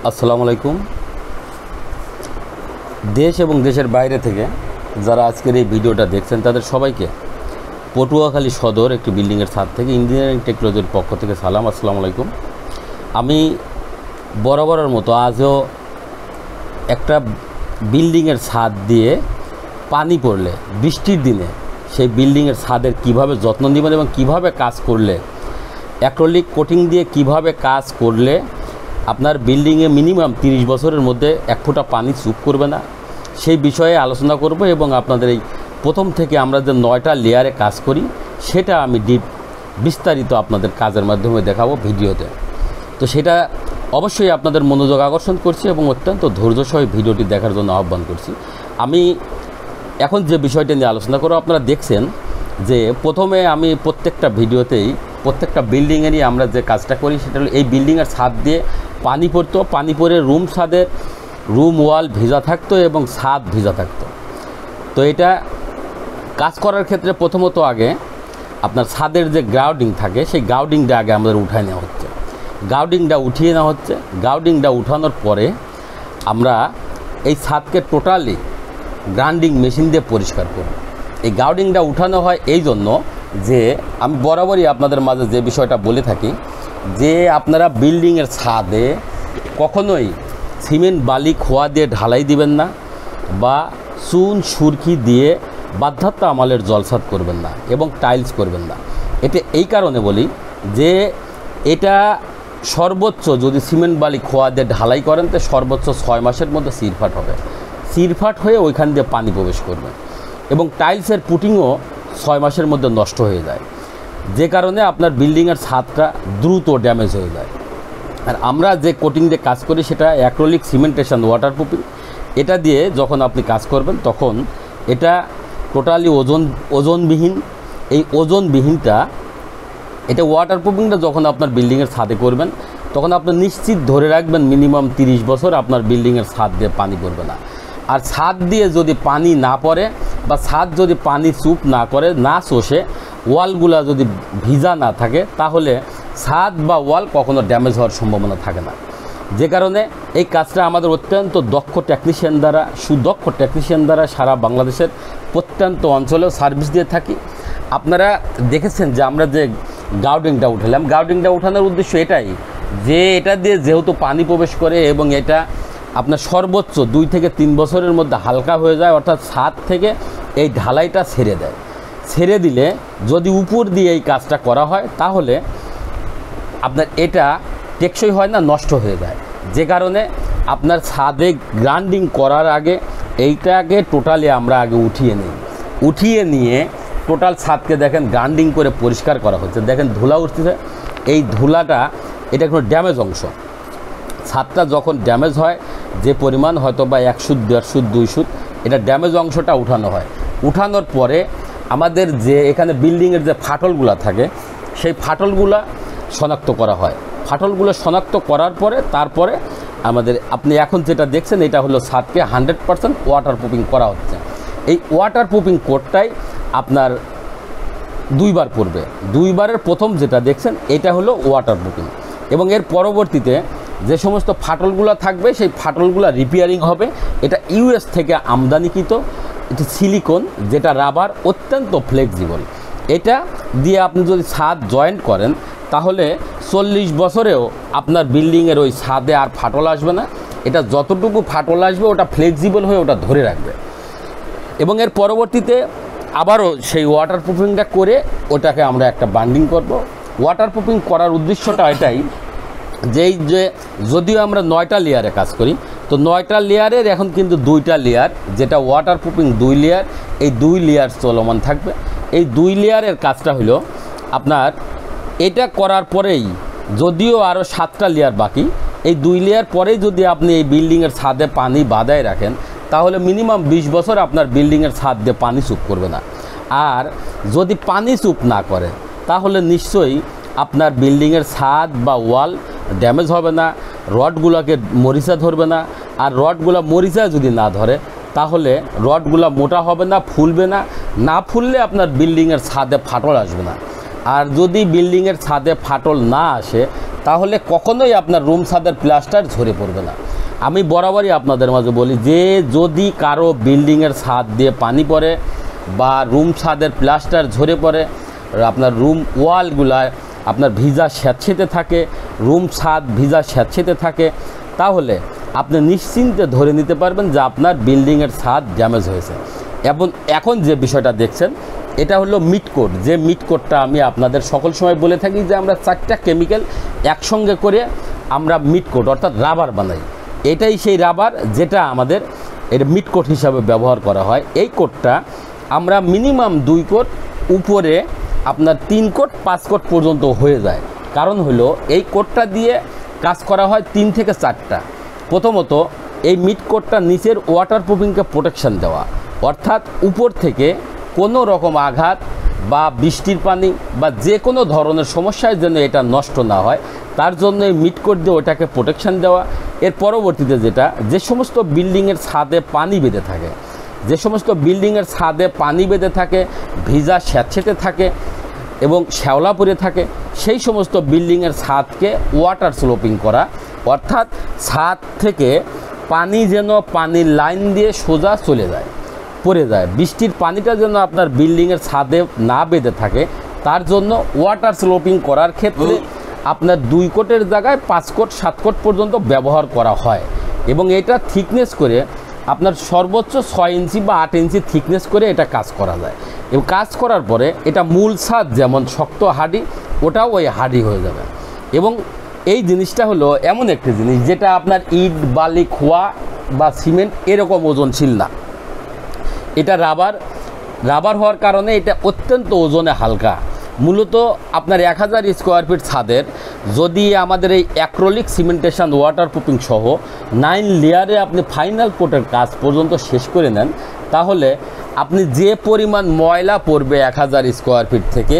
আসসালামু আলাইকুম। দেশ এবং দেশের বাইরে থেকে যারা আজকের এই ভিডিওটা দেখছেন তাদের সবাইকে পটুয়াখালী সদর একটি বিল্ডিংয়ের ছাদ থেকে ইঞ্জিনিয়ারিং টেকনোলজির পক্ষ থেকে সালাম। আসসালামু আলাইকুম। আমি বরাবরের মতো আজও একটা বিল্ডিংয়ের ছাদ দিয়ে পানি পড়লে বৃষ্টির দিনে সেই বিল্ডিংয়ের ছাদের কিভাবে যত্ন নেবেন এবং কিভাবে কাজ করলে অ্যাক্রিলিক কোটিং দিয়ে কিভাবে কাজ করলে আপনার বিল্ডিংয়ে মিনিমাম 30 বছরের মধ্যে এক ফোঁটা পানি চুপ করবে না, সেই বিষয়ে আলোচনা করব এবং আপনাদের এই প্রথম থেকে আমরা যে 9টা লেয়ারে কাজ করি সেটা আমি বিস্তারিত আপনাদের কাজের মাধ্যমে দেখাবো ভিডিওতে। তো সেটা অবশ্যই আপনাদের মনোযোগ আকর্ষণ করছি এবং অত্যন্ত ধৈর্যসহ ভিডিওটি দেখার জন্য আহ্বান করছি। আমি এখন যে বিষয়টা নিয়ে আলোচনা করব, আপনারা দেখছেন যে প্রথমে আমি প্রত্যেকটা ভিডিওতেই প্রত্যেকটা বিল্ডিংয়েরই আমরা যে কাজটা করি সেটা হলো এই বিল্ডিংয়ের ছাদ দিয়ে পানি পড়তো, পানি পড়ে ছাদের রুম ওয়াল ভিজা থাকতো এবং ছাদ ভিজা থাকতো। তো এটা কাজ করার ক্ষেত্রে প্রথমত আগে আপনার ছাদের যে গ্রাউন্ডিং থাকে সেই গ্রাউন্ডিংটা আগে আমাদের উঠায় নেওয়া হচ্ছে, গ্রাউন্ডিংটা উঠিয়ে নেওয়া হচ্ছে। গ্রাউন্ডিংটা উঠানোর পরে আমরা এই ছাদকে টোটালি গ্রাইন্ডিং মেশিন দিয়ে পরিষ্কার করব। এই গ্রাউন্ডিংটা উঠানো হয় এই জন্য যে আমি বরাবরই আপনাদের মাঝে যে বিষয়টা বলে থাকি যে আপনারা বিল্ডিংয়ের ছাদে কখনোই সিমেন্ট বালি খোয়া দিয়ে ঢালাই দিবেন না বা চুন সুরকি দিয়ে বাধ্যাত্ম আমলের জলসাদ করবেন না এবং টাইলস করবেন না। এটা এই কারণে বলি যে এটা সর্বোচ্চ যদি সিমেন্ট বালি খোয়া দিয়ে ঢালাই করেন তো সর্বোচ্চ 6 মাসের মধ্যে সিরফাট হবে, সিরফাট হয়ে ওইখান দিয়ে পানি প্রবেশ করবে এবং টাইলসের পুটিংও 6 মাসের মধ্যে নষ্ট হয়ে যায়, যে কারণে আপনার বিল্ডিংয়ের ছাদটা দ্রুত ড্যামেজ হয়ে যায়। আর আমরা যে কোটিং দিয়ে কাজ করি সেটা অ্যাক্রিলিক সিমেন্টেশন ওয়াটারপ্রুফিং। এটা দিয়ে যখন আপনি কাজ করবেন তখন এটা টোটালি ওজনবিহীন। এই ওজনবিহীনটা এটা ওয়াটারপ্রুফিংটা যখন আপনার বিল্ডিংয়ের ছাদে করবেন তখন আপনি নিশ্চিত ধরে রাখবেন মিনিমাম 30 বছর আপনার বিল্ডিংয়ের ছাদ দিয়ে পানি পড়বে না। আর ছাদ দিয়ে যদি পানি না পড়ে বা ছাদ যদি পানি চুপ না করে, না চষে, ওয়ালগুলা যদি ভিজা না থাকে তাহলে ছাদ বা ওয়াল কখনো ড্যামেজ হওয়ার সম্ভাবনা থাকে না। যে কারণে এই কাজটা আমাদের অত্যন্ত দক্ষ টেকনিশিয়ান দ্বারা, সুদক্ষ টেকনিশিয়ান দ্বারা সারা বাংলাদেশের প্রত্যন্ত অঞ্চলেও সার্ভিস দিয়ে থাকি। আপনারা দেখেছেন যে আমরা যে গ্রাউন্ডিংটা উঠালাম, গ্রাউন্ডিংটা উঠানোর উদ্দেশ্য এটাই যে এটা দিয়ে যেহেতু পানি প্রবেশ করে এবং এটা আপনার সর্বোচ্চ 2 থেকে 3 বছরের মধ্যে হালকা হয়ে যায়, অর্থাৎ ছাদ থেকে এই ঢালাইটা ছেড়ে দেয়। ছেড়ে দিলে যদি উপর দিয়ে এই কাজটা করা হয় তাহলে আপনার এটা টেকসই হয় না, নষ্ট হয়ে যায়। যে কারণে আপনার ছাদে গ্রাইন্ডিং করার আগে এইটাকে টোটালি আমরা আগে উঠিয়ে নিয়ে টোটাল ছাদকে দেখেন গ্রাইন্ডিং করে পরিষ্কার করা হচ্ছে। দেখেন ধুলা উঠতেছে, এই ধুলাটা এটা কোনো ড্যামেজ অংশ। ছাদটা যখন ড্যামেজ হয় যে পরিমাণ হয়তো বা 1 সুত 1.5 সুত 2 সুত, এটা ড্যামেজ অংশটা উঠানো হয়। উঠানোর পরে আমাদের যে এখানে বিল্ডিংয়ের যে ফাটলগুলো থাকে সেই ফাটলগুলো শনাক্ত করা হয়। ফাটলগুলো শনাক্ত করার পরে তারপরে আমাদের আপনি এখন যেটা দেখছেন এটা হলো ছাদকে 100% ওয়াটারপ্রুফিং করা হচ্ছে। এই ওয়াটারপ্রুফিং কোটটাই আপনার 2 বার পড়বে। 2 বারের প্রথম যেটা দেখছেন এটা হলো ওয়াটারপ্রুফিং এবং এর পরবর্তীতে যে সমস্ত ফাটলগুলো থাকবে সেই ফাটলগুলো রিপেয়ারিং হবে। এটা ইউএস থেকে আমদানিকৃত, এটা সিলিকন, যেটা রাবার, অত্যন্ত ফ্লেক্সিবল। এটা দিয়ে আপনি যদি ছাদ জয়েন্ট করেন তাহলে 40 বছরেও আপনার বিল্ডিংয়ের ওই ছাদে আর ফাটল আসবে না। এটা যতটুকু ফাটল আসবে ওটা ফ্লেক্সিবল হয়ে ওটা ধরে রাখবে এবং এর পরবর্তীতে আবারও সেই ওয়াটারপ্রুফিংটা করে ওটাকে আমরা একটা বান্ডিং করব। ওয়াটারপ্রুফিং করার উদ্দেশ্যটা এটাই যে যদিও আমরা 9টা লেয়ারে কাজ করি, তো 9টা লেয়ারের এখন কিন্তু 2টা লেয়ার, যেটা ওয়াটারপ্রুফিং 2 লেয়ার, এই 2 লেয়ার চলমান থাকবে। এই 2 লেয়ারের কাজটা হলো আপনার এটা করার পরেই, যদিও আরও 7টা লেয়ার বাকি, এই 2 লেয়ার পরেই যদি আপনি এই বিল্ডিংয়ের ছাদে পানি বাঁধায় রাখেন তাহলে মিনিমাম 20 বছর আপনার বিল্ডিংয়ের ছাদ দিয়ে পানি চুপ করবে না। আর যদি পানি চুপ না করে তাহলে নিশ্চয়ই আপনার বিল্ডিংয়ের ছাদ বা ওয়াল ড্যামেজ হবে না, রডগুলোকে মরিচা ধরবে না। আর রডগুলো মরিচা যদি না ধরে তাহলে রডগুলো মোটা হবে না, ফুলবে না। না ফুললে আপনার বিল্ডিংয়ের ছাদে ফাটল আসবে না। আর যদি বিল্ডিংয়ের ছাদে ফাটল না আসে তাহলে কখনোই আপনার রুম ছাদের প্লাস্টার ঝরে পড়বে না। আমি বরাবরই আপনাদের মাঝে বলি যে যদি কারো বিল্ডিংয়ের ছাদ দিয়ে পানি পড়ে বা রুম ছাদের প্লাস্টার ঝরে পড়ে, আপনার রুম ওয়ালগুলায় আপনার ভিজা স্যাঁতসেঁতে থাকে, রুম ছাদ ভিজা স্যাঁতসেঁতে থাকে, তাহলে আপনি নিশ্চিন্তে ধরে নিতে পারবেন যে আপনার বিল্ডিংয়ের ছাদ ড্যামেজ হয়েছে। এবং এখন যে বিষয়টা দেখছেন এটা হলো মিটকোট, যে মিটকোটটা আমি আপনাদের সকল সময় বলে থাকি যে আমরা 4টা কেমিক্যাল একসঙ্গে করে আমরা মিটকোট অর্থাৎ রাবার বানাই। এটাই সেই রাবার যেটা আমাদের এর মিটকোট হিসাবে ব্যবহার করা হয়। এই কোটটা আমরা মিনিমাম 2 কোট, উপরে আপনার 3 কোট 5 কোট পর্যন্ত হয়ে যায়। কারণ হলো এই কোটটা দিয়ে কাজ করা হয় 3 থেকে 4টা। প্রথমত এই মিটকোটটা নিচের ওয়াটারপ্রুফিংকে প্রোটেকশন দেওয়া, অর্থাৎ উপর থেকে কোনো রকম আঘাত বা বৃষ্টির পানি বা যে কোনো ধরনের সমস্যায় যেন এটা নষ্ট না হয় তার জন্য এই মিটকোট দিয়ে ওটাকে প্রোটেকশন দেওয়া। এর পরবর্তীতে যে সমস্ত বিল্ডিংয়ের ছাদে পানি বেঁধে থাকে, যে সমস্ত বিল্ডিংয়ের ছাদে পানি বেঁধে থাকে, ভিজা স্যাঁতসেঁতে থাকে এবং শ্যাওলা পড়ে থাকে, সেই সমস্ত বিল্ডিংয়ের ছাদকে ওয়াটার স্লোপিং করা, অর্থাৎ ছাদ থেকে পানি যেন পানির লাইন দিয়ে সোজা চলে যায়, পড়ে যায়, বৃষ্টির পানিটা যেন আপনার বিল্ডিংয়ের ছাদে না বেঁধে থাকে, তার জন্য ওয়াটার স্লোপিং করার ক্ষেত্রে আপনার 2 কোটের জায়গায় 5 কোট 7 কোট পর্যন্ত ব্যবহার করা হয়। এবং এটা থিকনেস করে আপনার সর্বোচ্চ 6 ইঞ্চি বা 8 ইঞ্চি থিকনেস করে এটা কাজ করা যায়। এবং কাজ করার পরে এটা মূল ছাদ যেমন শক্ত হাডি, ওটাও ওই হাডি হয়ে যাবে। এবং এই জিনিসটা হলো এমন একটি জিনিস যেটা আপনার ইট, বালি, খোয়া বা সিমেন্ট এরকম ওজনশীল না। এটা রাবার হওয়ার কারণে এটা অত্যন্ত ওজনে হালকা। মূলত আপনার 1000 স্কোয়ার ফিট ছাদের যদি আমাদের এই অ্যাক্রোলিক সিমেন্টেশন ওয়াটারপ্রুফিং সহ 9 লেয়ারে আপনি ফাইনাল কোটের কাজ পর্যন্ত শেষ করে নেন, তাহলে আপনি যে পরিমাণ ময়লা পড়বে 1000 স্কোয়ার ফিট থেকে,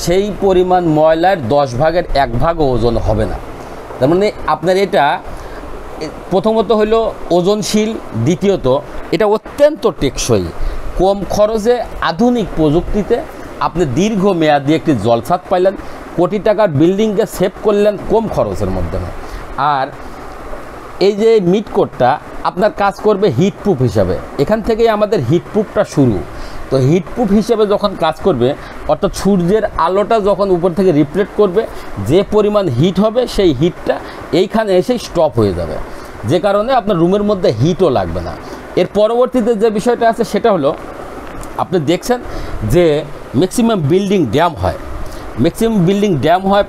সেই পরিমাণ ময়লার 10 ভাগের 1 ভাগও ওজন হবে না। তার মানে আপনার এটা প্রথমত হলো ওজনশীল, দ্বিতীয়ত এটা অত্যন্ত টেকসই, কম খরচে আধুনিক প্রযুক্তিতে আপনি দীর্ঘমেয়াদী একটি জলছাদ পাইলেন, কোটি টাকার বিল্ডিংকে সেভ করলেন কম খরচের মধ্যে। আর এই যে মিটকোটটা আপনার কাজ করবে হিটপ্রুফ হিসাবে, এখান থেকেই আমাদের হিটপ্রুফটা শুরু। তো হিটপ্রুফ হিসেবে যখন কাজ করবে, অর্থাৎ সূর্যের আলোটা যখন উপর থেকে রিফ্লেক্ট করবে, যে পরিমাণ হিট হবে সেই হিটটা এইখানে এসে স্টপ হয়ে যাবে, যে কারণে আপনার রুমের মধ্যে হিটও লাগবে না। এর পরবর্তীতে যে বিষয়টা আছে সেটা হলো আপনি দেখছেন যে ম্যাক্সিমাম বিল্ডিং ড্যাম হয়,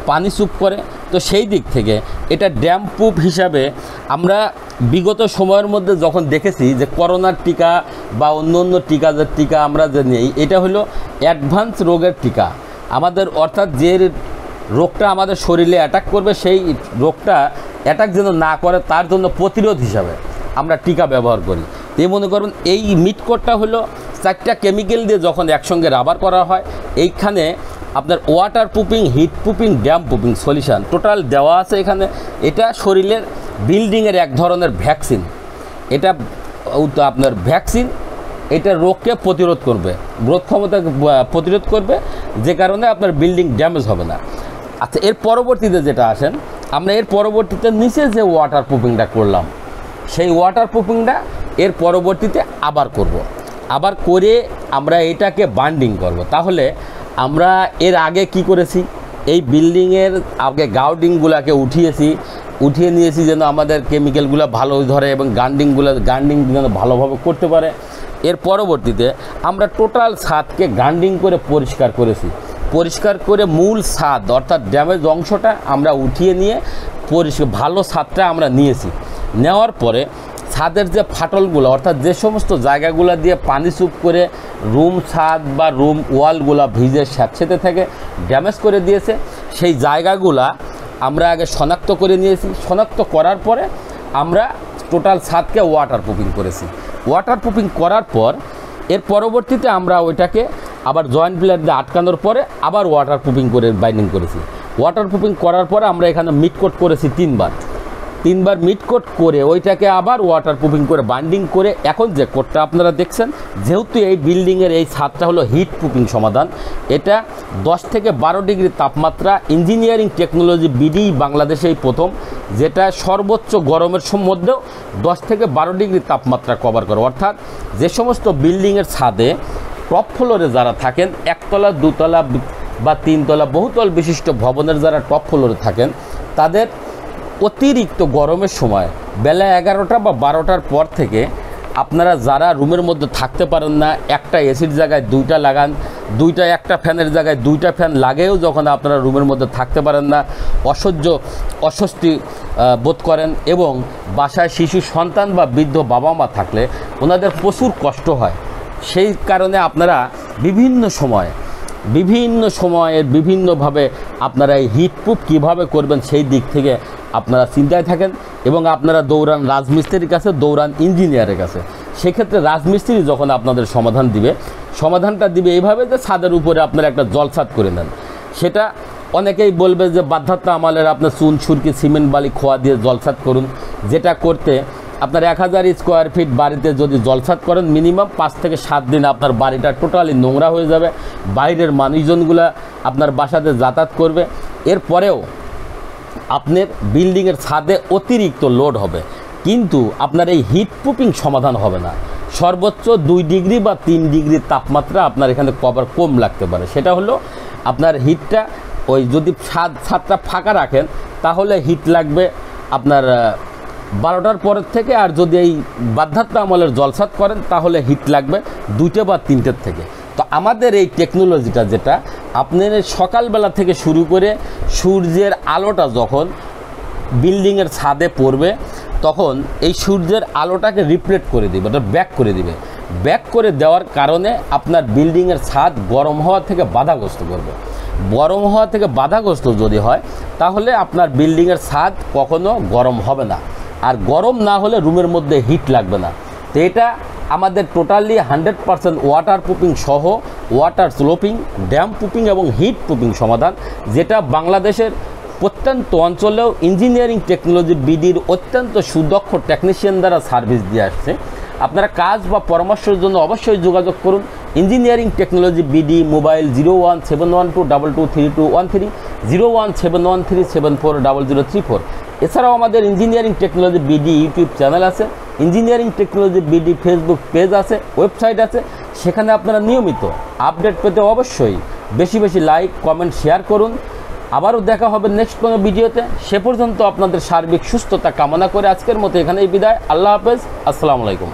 পানি চুপ করে। তো সেই দিক থেকে এটা ড্যাম প্রুফ হিসাবে আমরা বিগত সময়ের মধ্যে যখন দেখেছি যে করোনার টিকা বা অন্য টিকা আমরা যে নেই, এটা হলো অ্যাডভান্স রোগের টিকা আমাদের, অর্থাৎ যে রোগটা আমাদের শরীরে অ্যাটাক করবে সেই রোগটা অ্যাটাক যেন না করে তার জন্য প্রতিরোধ হিসাবে আমরা টিকা ব্যবহার করি। এই মনে করুন এই মিটকোটটা হলো 4টা কেমিক্যাল দিয়ে যখন একসঙ্গে রাবার করা হয়, এইখানে আপনার water proofing, hit proofing, dam proofing solution total দেওয়া আছে এখানে। এটা শরীরের বিল্ডিংয়ের এক ধরনের ভ্যাকসিন, এটা আপনার ভ্যাকসিন, এটা রোগকে প্রতিরোধ করবে, রোগ ক্ষমতা প্রতিরোধ করবে, যে কারণে আপনার বিল্ডিং ড্যামেজ হবে না। আচ্ছা, এর পরবর্তীতে যেটা আসেন, আমরা এর পরবর্তীতে নিচে যে ওয়াটার প্রুফিংটা করলাম, সেই ওয়াটার প্রুফিংটা এর পরবর্তীতে আবার করে আমরা এটাকে বান্ডিং করব। তাহলে আমরা এর আগে কি করেছি, এই বিল্ডিংয়ের আগে গাউডিংগুলোকে উঠিয়ে নিয়েছি যেন আমাদের কেমিক্যালগুলো ভালো ধরে এবং গান্ডিং যেন ভালোভাবে করতে পারে। এর পরবর্তীতে আমরা টোটাল ছাদকে গান্ডিং করে পরিষ্কার করে মূল ছাদ অর্থাৎ ড্যামেজ অংশটা আমরা উঠিয়ে নিয়ে ভালো ছাদটা আমরা নেওয়ার পরে ছাদের যে ফাটলগুলো অর্থাৎ যে সমস্ত জায়গাগুলো দিয়ে পানি চুপ করে রুম ছাদ বা রুম ওয়ালগুলো ভিজে স্যাঁতসেঁতে থেকে ড্যামেজ করে দিয়েছে, সেই জায়গাগুলা আমরা আগে শনাক্ত করে নিয়েছি। শনাক্ত করার পরে আমরা টোটাল ছাদকে ওয়াটার প্রুফিং করার পর এর পরবর্তীতে আমরা ওইটাকে আবার জয়েন্ট প্লেট দিয়ে আটকানোর পরে আবার ওয়াটার প্রুফিং করে বাইন্ডিং করেছি। ওয়াটার প্রুফিং করার পরে আমরা এখানে মিটকোট করেছি 3 বার। 3বার মিড কোট করে ওইটাকে আবার ওয়াটার প্রুফিং করে বাইন্ডিং করে এখন যে কোটটা আপনারা দেখছেন, যেহেতু এই বিল্ডিংয়ের এই ছাদটা হলো হিট প্রুফিং সমাধান, এটা 10 থেকে 12 ডিগ্রি তাপমাত্রা ইঞ্জিনিয়ারিং টেকনোলজি বিডি বাংলাদেশেই প্রথম, যেটা সর্বোচ্চ গরমের মধ্যেও 10 থেকে 12 ডিগ্রি তাপমাত্রা কভার করে। অর্থাৎ যে সমস্ত বিল্ডিংয়ের ছাদে টপ ফ্লোরে যারা থাকেন, একতলা, দুতলা বা 3 তলা বহুতল বিশিষ্ট ভবনের যারা টপ ফ্লোরে থাকেন, তাদের অতিরিক্ত গরমের সময় বেলা 11টা বা 12টার পর থেকে আপনারা যারা রুমের মধ্যে থাকতে পারেন না, একটা এসির জায়গায় 2টা লাগান, একটা ফ্যানের জায়গায় 2টা ফ্যান লাগেও যখন আপনারা রুমের মধ্যে থাকতে পারেন না, অস্বস্তি বোধ করেন এবং বাসায় শিশু সন্তান বা বৃদ্ধ বাবা মা থাকলে ওনাদের প্রচুর কষ্ট হয়। সেই কারণে আপনারা বিভিন্ন সময়ের বিভিন্নভাবে আপনারা এই হিটপ্রুফ কীভাবে করবেন সেই দিক থেকে আপনারা চিন্তায় থাকেন এবং আপনারা দৌড়ান রাজমিস্ত্রির কাছে, দৌড়ান ইঞ্জিনিয়ারের কাছে। সেক্ষেত্রে রাজমিস্ত্রি যখন আপনাদের সমাধানটা দিবে এইভাবে যে ছাদের উপরে আপনারা একটা জলছাদ করে নেন। সেটা অনেকেই বলবে যে বাধ্যতা আমলের আপনার চুন, সুরকি, সিমেন্ট, বালি, খোয়া দিয়ে জলছাদ করুন, যেটা করতে আপনার 1000 স্কোয়ার ফিট বাড়িতে যদি জলছাদ করেন মিনিমাম 5 থেকে 7 দিন আপনার বাড়িটা টোটালি নোংরা হয়ে যাবে, বাইরের মানুষজনগুলো আপনার বাসাতে যাতায়াত করবে। এরপরেও আপনার বিল্ডিংয়ের ছাদে অতিরিক্ত লোড হবে, কিন্তু আপনার এই হিট প্রুফিং সমাধান হবে না। সর্বোচ্চ 2 ডিগ্রি বা 3 ডিগ্রি তাপমাত্রা আপনার এখানে কভার কম লাগতে পারে। সেটা হলো আপনার হিটটা ওই যদি ছাদটা ফাঁকা রাখেন তাহলে হিট লাগবে আপনার 12টার পরের থেকে, আর যদি এই বাধ্যতা আমলের জলছাদ করেন তাহলে হিট লাগবে 2টে বা 3টের থেকে। তো আমাদের এই টেকনোলজিটা যেটা আপনার সকালবেলা থেকে শুরু করে সূর্যের আলোটা যখন বিল্ডিংয়ের ছাদে পড়বে তখন এই সূর্যের আলোটাকে রিফ্লেক্ট করে দিবে, ওটা ব্যাক করে দিবে। ব্যাক করে দেওয়ার কারণে আপনার বিল্ডিংয়ের ছাদ গরম হওয়া থেকে বাধাগ্রস্ত করবে। গরম হওয়া থেকে বাধাগ্রস্ত যদি হয় তাহলে আপনার বিল্ডিংয়ের ছাদ কখনো গরম হবে না, আর গরম না হলে রুমের মধ্যে হিট লাগবে না। তো এটা আমাদের টোটালি 100% ওয়াটার প্রুফিং সহ ওয়াটার স্লোপিং, ড্যাম প্রুফিং এবং হিট প্রুফিং সমাধান, যেটা বাংলাদেশের প্রত্যন্ত অঞ্চলেও ইঞ্জিনিয়ারিং টেকনোলজি বিডির অত্যন্ত সুদক্ষ টেকনিশিয়ান দ্বারা সার্ভিস দিয়ে আসছে। আপনারা কাজ বা পরামর্শের জন্য অবশ্যই যোগাযোগ করুন ইঞ্জিনিয়ারিং টেকনোলজি বিডি, মোবাইল 01712223213, 01713740034। এছাড়াও আমাদের engineering technology BD YouTube channel আছে, engineering technology BD Facebook page আছে, ওয়েবসাইট আছে। সেখানে আপনারা নিয়মিত আপডেট পেতে অবশ্যই বেশি বেশি লাইক, কমেন্ট, শেয়ার করুন। আবারও দেখা হবে নেক্সট কোনো ভিডিওতে। সে পর্যন্ত আপনাদের সার্বিক সুস্থতা কামনা করে আজকের মতো এখানেই বিদায়। আল্লাহ হাফেজ, আসসালামু আলাইকুম।